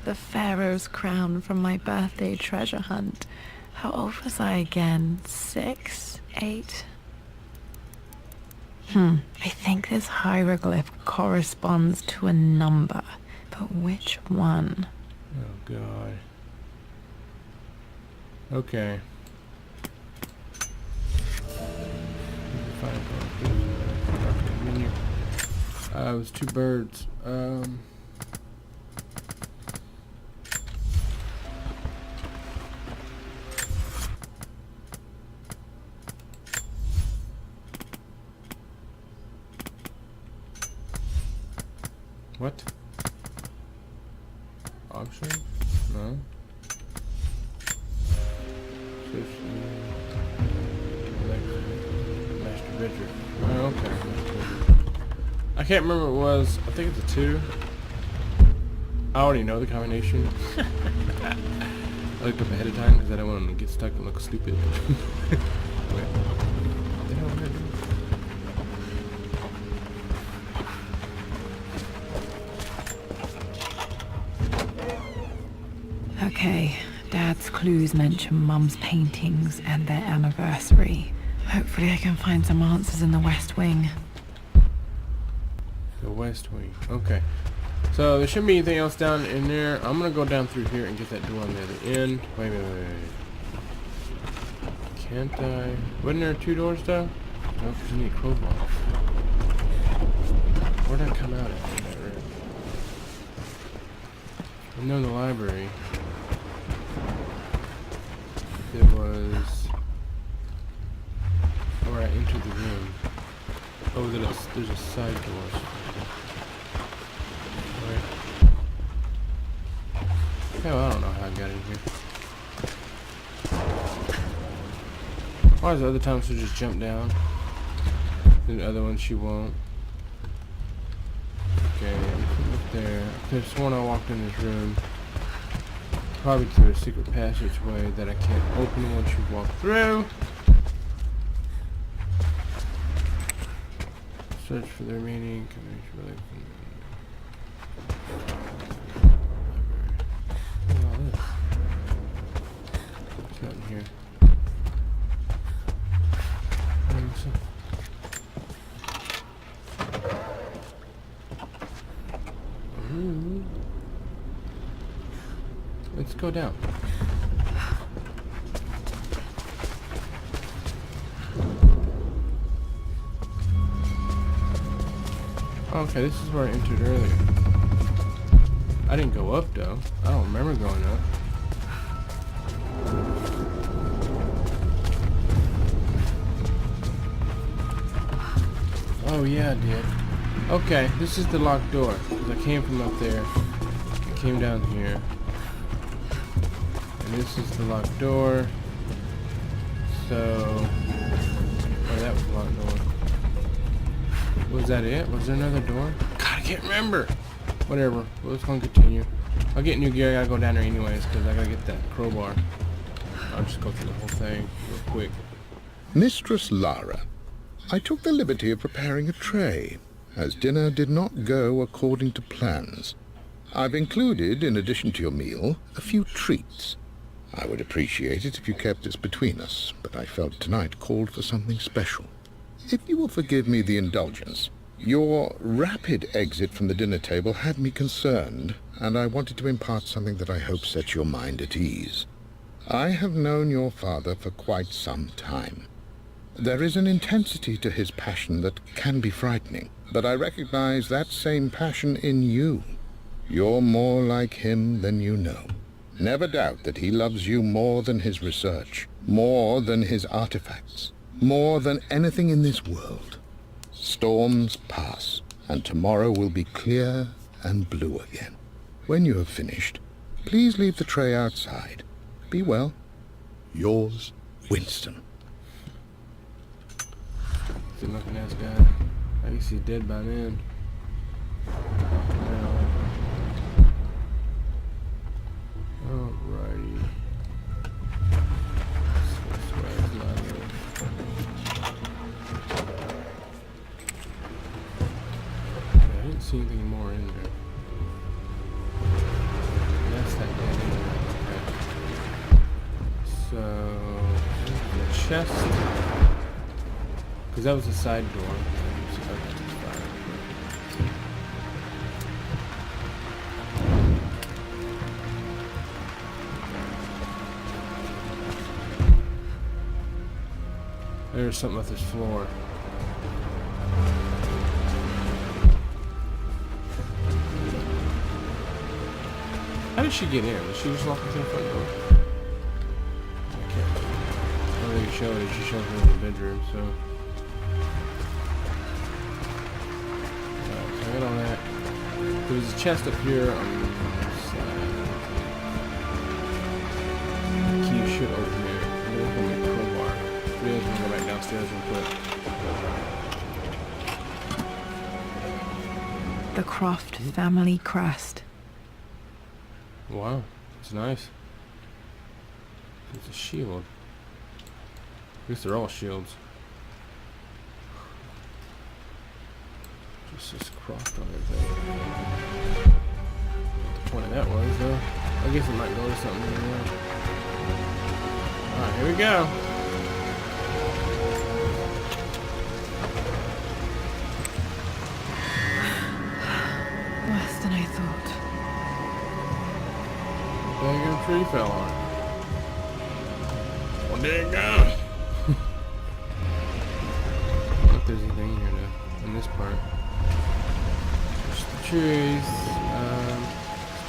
The Pharaoh's crown from my birthday treasure hunt. How old was I again? 6? 8? I think this hieroglyph corresponds to a number, but which one? Oh god. Okay. It was 2 birds. What? Options? No. Master bedroom. Oh, okay. I can't remember what it was. I think it's a 2. I already know the combination. I looked up ahead of time because I don't want to get stuck and look stupid. Wait. What the hell am I doing? Okay, Dad's clues mention Mum's paintings and their anniversary. Hopefully I can find some answers in the West Wing. The West Wing. Okay. So there shouldn't be anything else down in there. I'm gonna go down through here and get that door on the other end. Wait. Can't I? Wasn't there 2 doors though? No, because you need a crowbar. Where'd I come out at? In that room? I know the library. There was where I entered the room. Oh, there's a side door. Hell, I don't know how I got in here. Why is the other time she'll just jump down? And the other one she won't. Okay, up there. I could have sworn I walked in this room. Probably through a secret passageway that I can't open once you walk through. Search for their meaning. Nothing here. Let's go down. Okay, this is where I entered earlier. I didn't go up though. I don't remember going up. Oh yeah, I did. Okay, this is the locked door. 'Cause I came from up there. I came down here. And this is the locked door. So... Oh, that was the locked door. Was that it? Was there another door? God, I can't remember! Whatever. Well, let's go and continue. I'll get new gear. I gotta go down there anyways, because I gotta get that crowbar. I'll just go through the whole thing real quick. Mistress Lara, I took the liberty of preparing a tray, as dinner did not go according to plans. I've included, in addition to your meal, a few treats. I would appreciate it if you kept this between us, but I felt tonight called for something special. If you will forgive me the indulgence, your rapid exit from the dinner table had me concerned, and I wanted to impart something that I hope sets your mind at ease. I have known your father for quite some time. There is an intensity to his passion that can be frightening, but I recognize that same passion in you. You're more like him than you know. Never doubt that he loves you more than his research, more than his artifacts, more than anything in this world. Storms pass, and tomorrow will be clear and blue again. When you have finished, please leave the tray outside. Be well. Yours, Winston. Good looking ass guy. I guess he's dead by then. Alrighty. I didn't see anything more in there. That's that dead end. Okay. So, the chest. Because that was a side door. There's something with this floor. How did she get in? Did she just walk into the front door? Okay. I don't think it showed it. She showed her in the bedroom, so. Alright, so I got all that. There was a chest up here on the side. The key should open it. I'm gonna open my crowbar. I'm going to go back downstairs real quick. The Croft family crest. Wow, it's nice. It's a shield. At least they're all shields. Just this Croft on everything. What the point of that was, though. I guess it might go to something anyway. Alright, here we go. Worse than I thought. Dang, a tree fell on it. Well, dang gone. I don't know if there's anything in here though, in this part. Just the trees.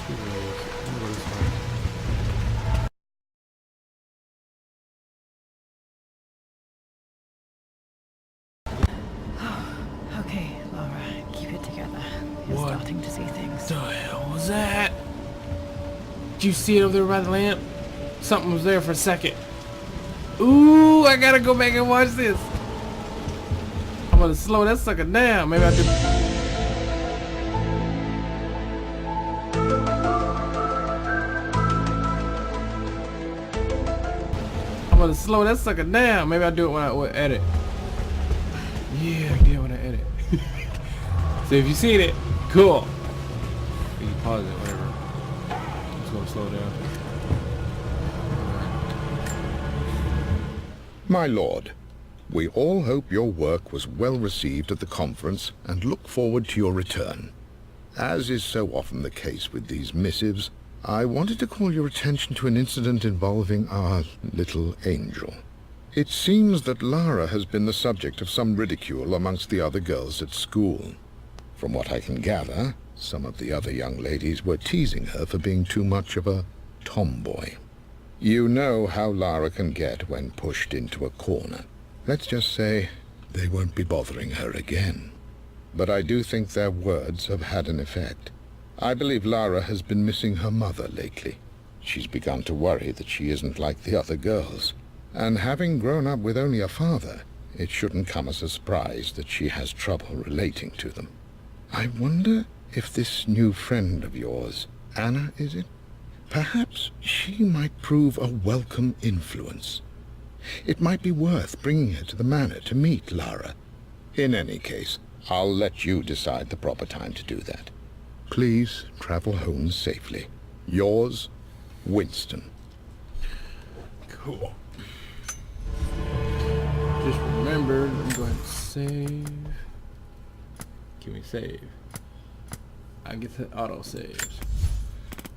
Two ways. What is this one? Okay, Laura, keep it together. You're What? starting to see things. What the hell was that? Did you see it over there by the lamp? Something was there for a second. Ooh, I gotta go back and watch this. I'm gonna slow that sucker down. Maybe I do. I'm gonna slow that sucker down. Maybe I do it when I edit. Yeah, I did when I edit. So if you seen it, cool. You can pause it, whatever. Just gonna slow down. My lord, we all hope your work was well received at the conference and look forward to your return. As is so often the case with these missives, I wanted to call your attention to an incident involving our little angel. It seems that Lara has been the subject of some ridicule amongst the other girls at school. From what I can gather, some of the other young ladies were teasing her for being too much of a tomboy. You know how Lara can get when pushed into a corner. Let's just say they won't be bothering her again. But I do think their words have had an effect. I believe Lara has been missing her mother lately. She's begun to worry that she isn't like the other girls. And having grown up with only a father, it shouldn't come as a surprise that she has trouble relating to them. I wonder if this new friend of yours, Anna, is it? Perhaps she might prove a welcome influence. It might be worth bringing her to the manor to meet Lara. In any case, I'll let you decide the proper time to do that. Please travel home safely. Yours, Winston. Cool. Just remember, I'm going to save. Can we save? I get the auto saves.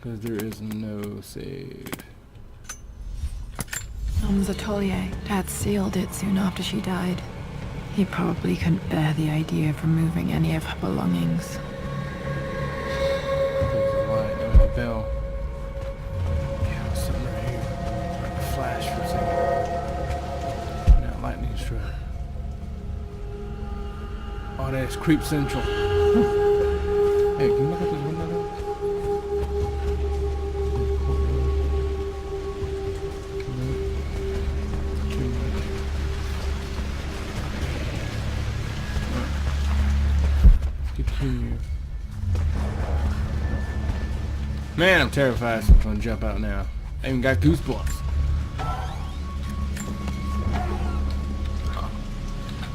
Because there is no save. Mom's atelier. Dad sealed it soon after she died. He probably couldn't bear the idea of removing any of her belongings. There's a light and a bell. Yeah, there's something right here. Like a flash for a second. Now lightning strike. Oh, that's Creep Central. Hey, can you look at this window though? Continue. Man, I'm terrified, so I'm gonna jump out now. I even got goosebumps.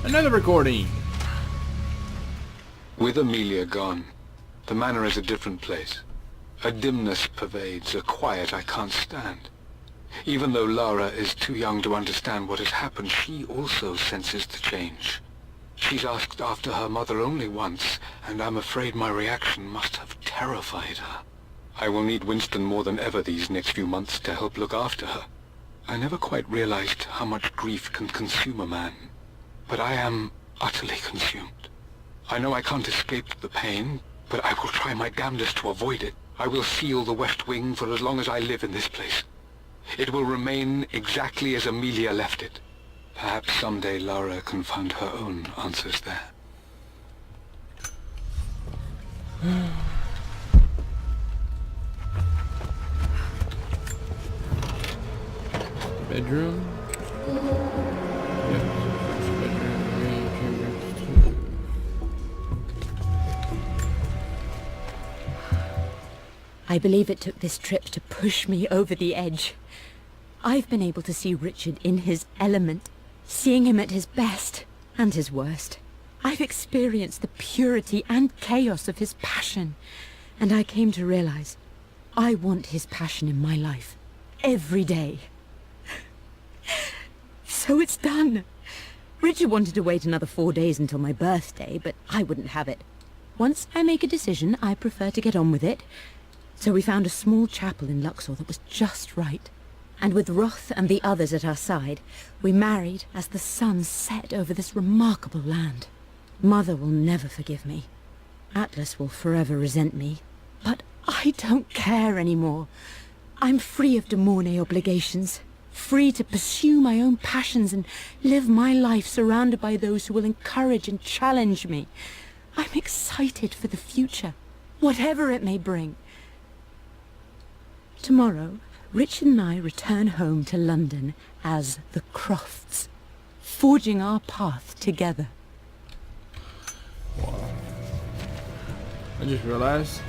Another recording. With Amelia gone, the manor is a different place. A dimness pervades, a quiet I can't stand. Even though Lara is too young to understand what has happened, she also senses the change. She's asked after her mother only once, and I'm afraid my reaction must have terrified her. I will need Winston more than ever these next few months to help look after her. I never quite realized how much grief can consume a man, but I am utterly consumed. I know I can't escape the pain, but I will try my damnedest to avoid it. I will seal the West Wing for as long as I live in this place. It will remain exactly as Amelia left it. Perhaps someday Lara can find her own answers there. Bedroom. I believe it took this trip to push me over the edge. I've been able to see Richard in his element, seeing him at his best and his worst. I've experienced the purity and chaos of his passion, and I came to realize I want his passion in my life every day. So it's done. Richard wanted to wait another 4 days until my birthday, but I wouldn't have it. Once I make a decision, I prefer to get on with it. So we found a small chapel in Luxor that was just right. And with Roth and the others at our side, we married as the sun set over this remarkable land. Mother will never forgive me. Atlas will forever resent me. But I don't care anymore. I'm free of de Mornay obligations. Free to pursue my own passions and live my life surrounded by those who will encourage and challenge me. I'm excited for the future, whatever it may bring. Tomorrow, Richard and I return home to London as the Crofts, forging our path together. Wow. I just realized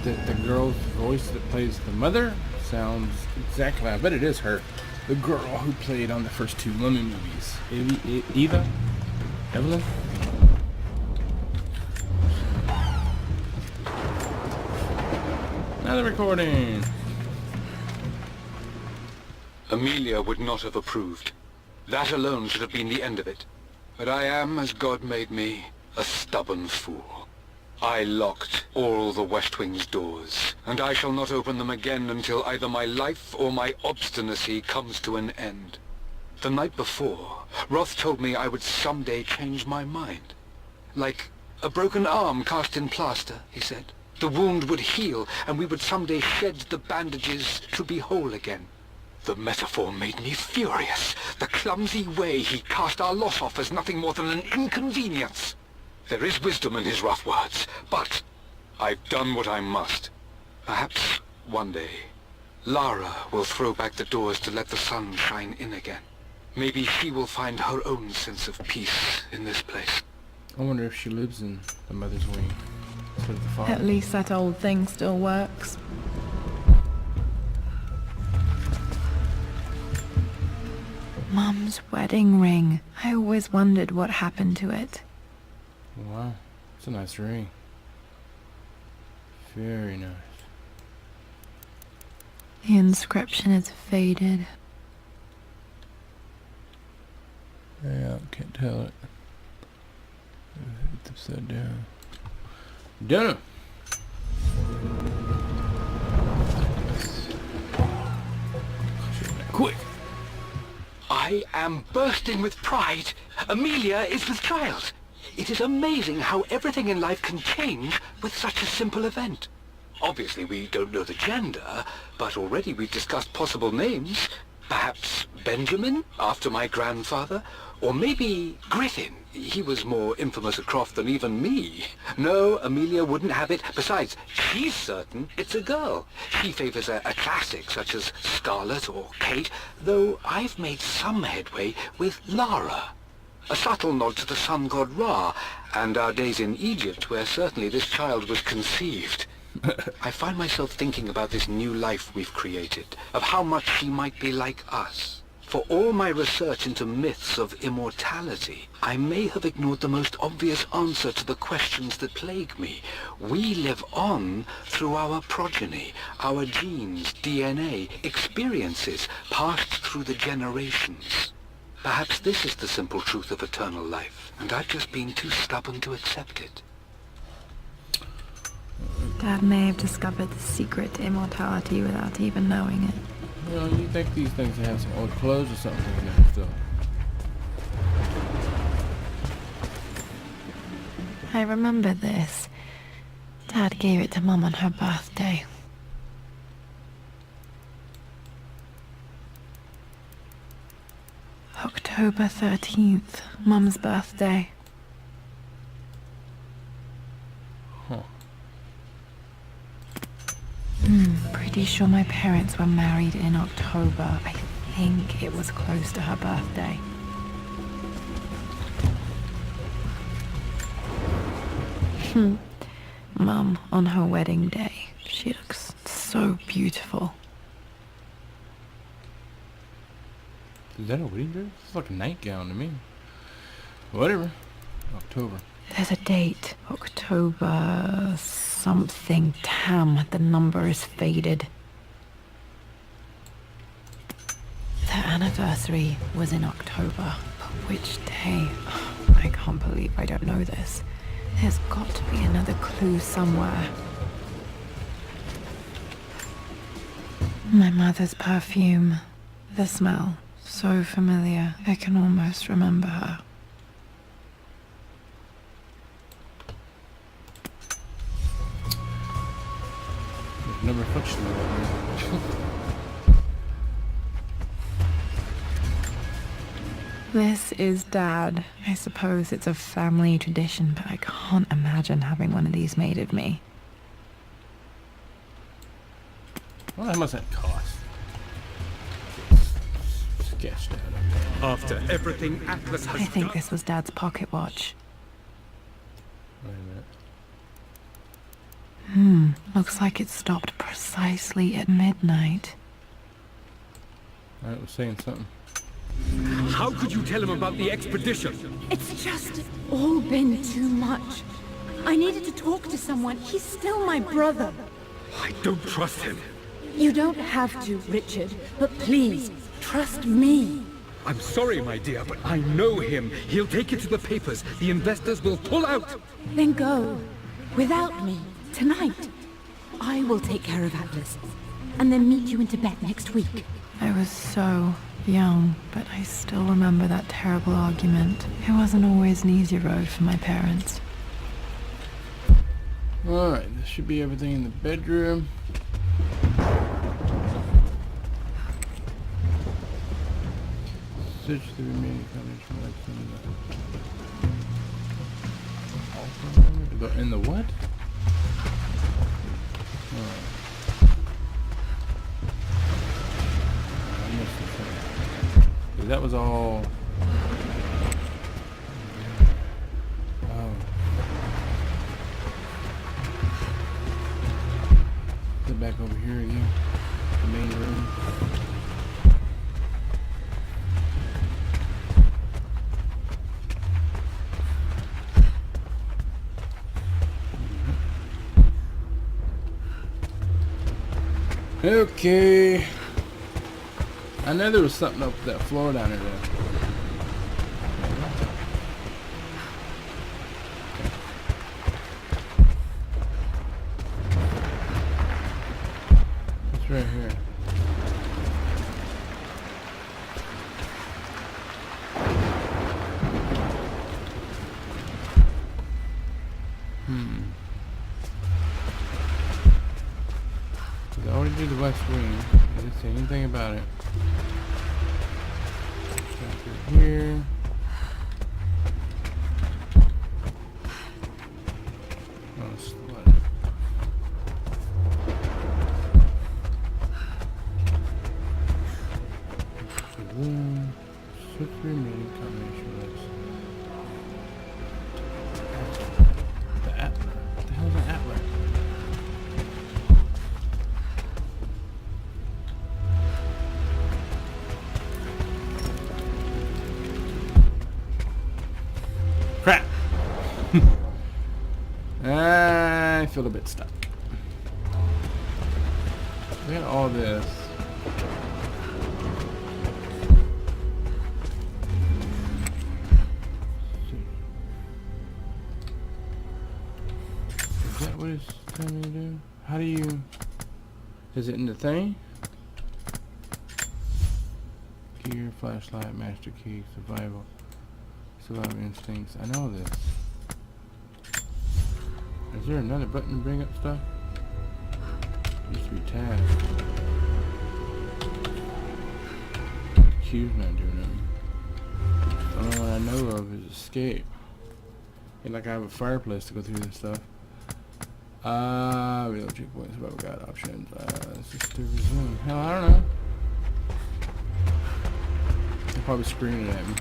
that the girl's voice that plays the mother sounds exactly, I bet it is her. The girl who played on the first two Mummy movies. Eva? Evelyn? Another recording. Amelia would not have approved. That alone should have been the end of it. But I am, as God made me, a stubborn fool. I locked all the West Wing's doors, and I shall not open them again until either my life or my obstinacy comes to an end. The night before, Roth told me I would someday change my mind. Like a broken arm cast in plaster, he said. The wound would heal, and we would someday shed the bandages to be whole again. The metaphor made me furious. The clumsy way he cast our loss off as nothing more than an inconvenience. There is wisdom in his rough words, but I've done what I must. Perhaps one day, Lara will throw back the doors to let the sun shine in again. Maybe she will find her own sense of peace in this place. I wonder if she lives in the mother's wing instead of the father. At least that old thing still works. Mum's wedding ring. I always wondered what happened to it. Wow, it's a nice ring. Very nice. The inscription is faded. Yeah, can't tell it. It's upside down. Done. Quick. I am bursting with pride. Amelia is with child. It is amazing how everything in life can change with such a simple event. Obviously, we don't know the gender, but already we've discussed possible names. Perhaps Benjamin, after my grandfather, or maybe Griffin. He was more infamous at Croft than even me. No, Amelia wouldn't have it. Besides, she's certain it's a girl. She favors a classic such as Scarlet or Kate, though I've made some headway with Lara. A subtle nod to the sun god Ra, and our days in Egypt, where certainly this child was conceived. I find myself thinking about this new life we've created, of how much she might be like us. For all my research into myths of immortality, I may have ignored the most obvious answer to the questions that plague me. We live on through our progeny, our genes, DNA, experiences passed through the generations. Perhaps this is the simple truth of eternal life, and I've just been too stubborn to accept it. Dad may have discovered the secret to immortality without even knowing it. You know, you think these things have some old clothes or something in there still. I remember this. Dad gave it to Mum on her birthday. October 13th, Mum's birthday. Huh. Pretty sure my parents were married in October. I think it was close to her birthday. Mum, on her wedding day, she looks so beautiful. Is that a wedding dress? It's like a nightgown to me. Whatever. October. There's a date. October something. Damn, the number is faded. The anniversary was in October. But which day? I can't believe I don't know this. There's got to be another clue somewhere. My mother's perfume. The smell. So familiar. I can almost remember her. There's no reflection of that. This is Dad. I suppose it's a family tradition, but I can't imagine having one of these made of me. Well, how much that cost? Sketched out. After everything Atlas has I think done... this was Dad's pocket watch. Wait a minute. Looks like it stopped precisely at midnight. Alright, was saying something. How could you tell him about the expedition? It's just all been too much. I needed to talk to someone. He's still my brother. I don't trust him. You don't have to, Richard, but please, trust me. I'm sorry, my dear, but I know him. He'll take it to the papers. The investors will pull out. Then go. Without me. Tonight. I will take care of Atlas. And then meet you in Tibet next week. I was so young, but I still remember that terrible argument. It wasn't always an easy road for my parents. Alright, this should be everything in the bedroom. Search the remaining combination lights in the what? Alright. I missed the thing. That was all. Oh. Get back over here again. The main room. Okay. I know there was something up that floor down there. It's right here. I already did the West Wing. I didn't say anything about it. Down through here. Oh, it's what? Saloon. Switch remaining combination list. The Atlas. What the hell is an Atlas? Crap! I feel a bit stuck. Look at all this. Is that what it's telling me to do? How do you... Is it in the thing? Gear, flashlight, master key, survival. Survival instincts. I know this. Is there another button to bring up stuff? Used to be tab. Q's not doing nothing. The only one I know of is escape. And like I have a fireplace to go through this stuff. Real checkpoints, survival guide options. Let's just do resume. Hell, I don't know. They're probably screaming at me.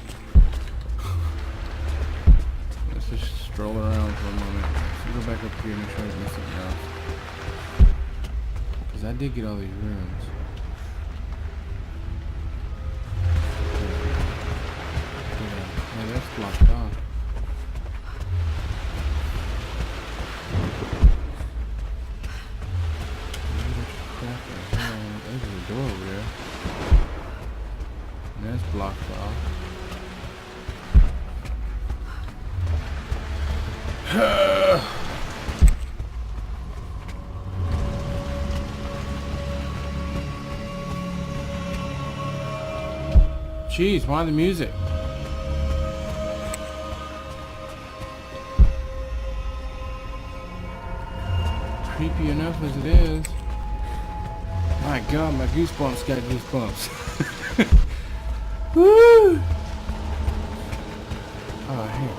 Let's just stroll around for a moment. Let's go back up here and make sure I do something else. Because I did get all these rooms. Okay. that's blocked off. There's a door over there. And that's blocked off. Jeez, why the music? Creepy enough as it is. My God, my goosebumps got goosebumps. Woo! Oh, hey.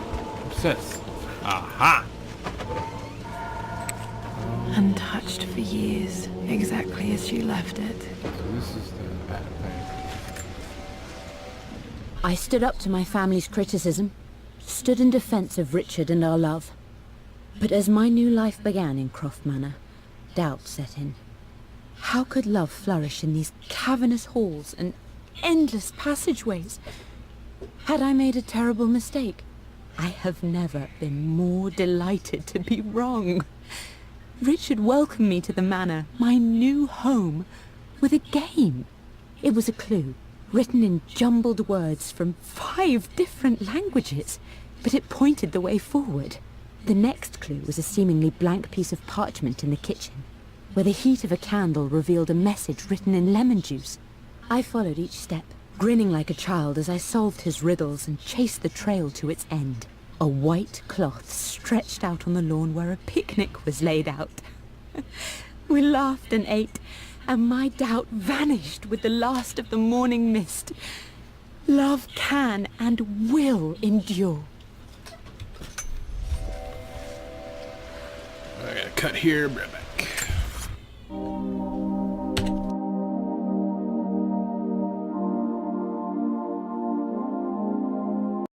Obsessed. Aha! Untouched for years, exactly as you left it. So this is the bad thing. I stood up to my family's criticism, stood in defense of Richard and our love. But as my new life began in Croft Manor, doubt set in. How could love flourish in these cavernous halls and endless passageways? Had I made a terrible mistake? I have never been more delighted to be wrong. Richard welcomed me to the manor, my new home, with a game. It was a clue, written in jumbled words from 5 different languages, but it pointed the way forward. The next clue was a seemingly blank piece of parchment in the kitchen, where the heat of a candle revealed a message written in lemon juice. I followed each step, grinning like a child as I solved his riddles and chased the trail to its end. A white cloth stretched out on the lawn where a picnic was laid out. We laughed and ate, and my doubt vanished with the last of the morning mist. Love can and will endure. I gotta cut here, bring it back.